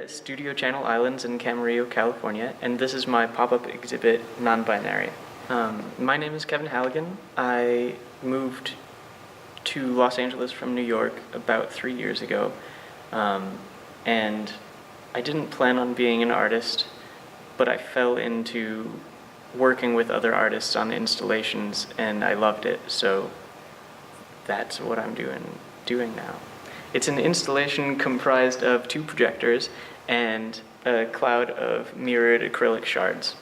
at Studio Channel Islands in Camarillo, California, and this is my pop-up exhibit, Nonbinary. My name is Kevin Hallagan. I moved to Los Angeles from New York about 3 years ago, and I didn't plan on being an artist, but I fell into working with other artists on installations, and I loved it, so that's what I'm doing now. It's an installation comprised of 2 projectors and a cloud of mirrored acrylic shards.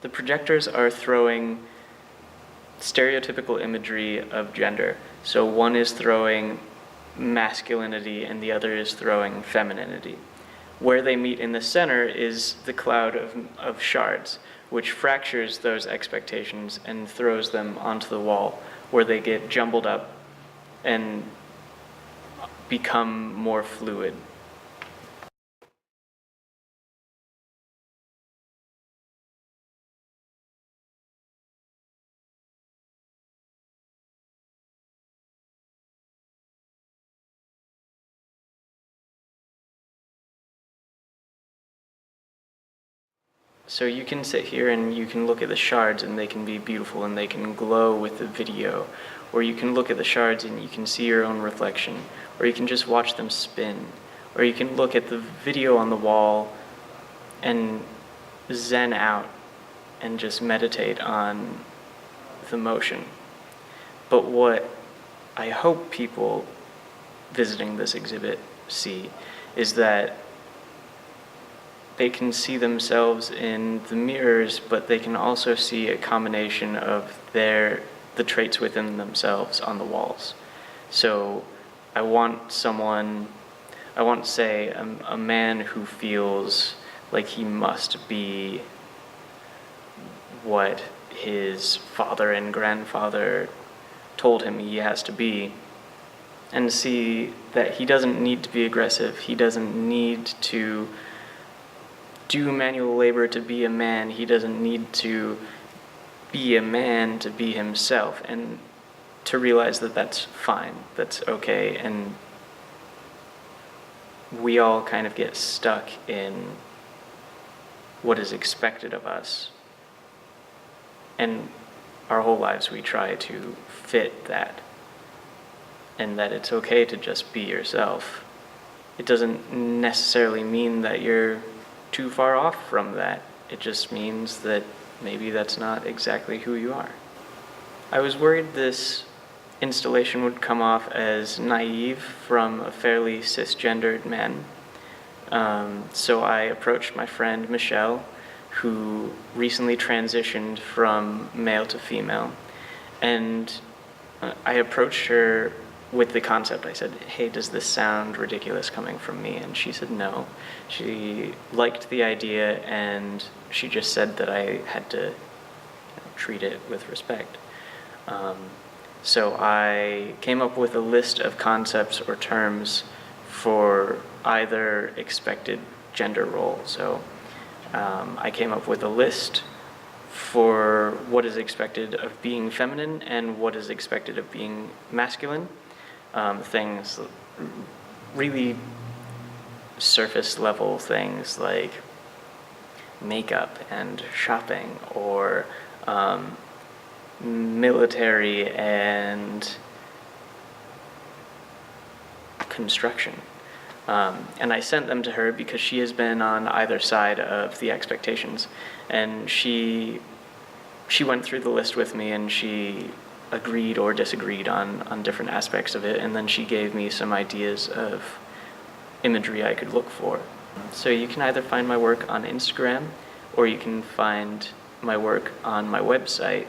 The projectors are throwing stereotypical imagery of gender. So one is throwing masculinity and the other is throwing femininity. Where they meet in the center is the cloud of shards, which fractures those expectations and throws them onto the wall, where they get jumbled up and become more fluid. So you can sit here and you can look at the shards and they can be beautiful and they can glow with the video. Or you can look at the shards and you can see your own reflection. Or you can just watch them spin. Or you can look at the video on the wall and zen out and just meditate on the motion. But what I hope people visiting this exhibit see is that they can see themselves in the mirrors, but they can also see a combination of the traits within themselves on the walls. So I want say a man who feels like he must be what his father and grandfather told him he has to be, and see that he doesn't need to be aggressive, he doesn't need to do manual labor to be a man, he doesn't need to be a man to be himself, and to realize that that's fine, that's okay, and we all kind of get stuck in what is expected of us, and our whole lives we try to fit that, and that it's okay to just be yourself. It doesn't necessarily mean that you're too far off from that. It just means that maybe that's not exactly who you are. I was worried this installation would come off as naive from a fairly cisgendered man. So I approached my friend Michelle, who recently transitioned from male to female, and I approached her with the concept. I said, hey, does this sound ridiculous coming from me? And she said no. She liked the idea, and she just said that I had to treat it with respect. So I came up with a list of concepts or terms for either expected gender role. So I came up with a list for what is expected of being feminine and what is expected of being masculine. Things, really surface level things like makeup and shopping, or military and construction. And I sent them to her because she has been on either side of the expectations, and she went through the list with me, and she agreed or disagreed on different aspects of it, and then she gave me some ideas of imagery I could look for. So you can either find my work on Instagram, or you can find my work on my website.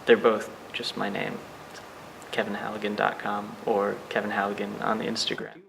They're both just my name, kevinhallagan.com or Kevin Hallagan on the Instagram.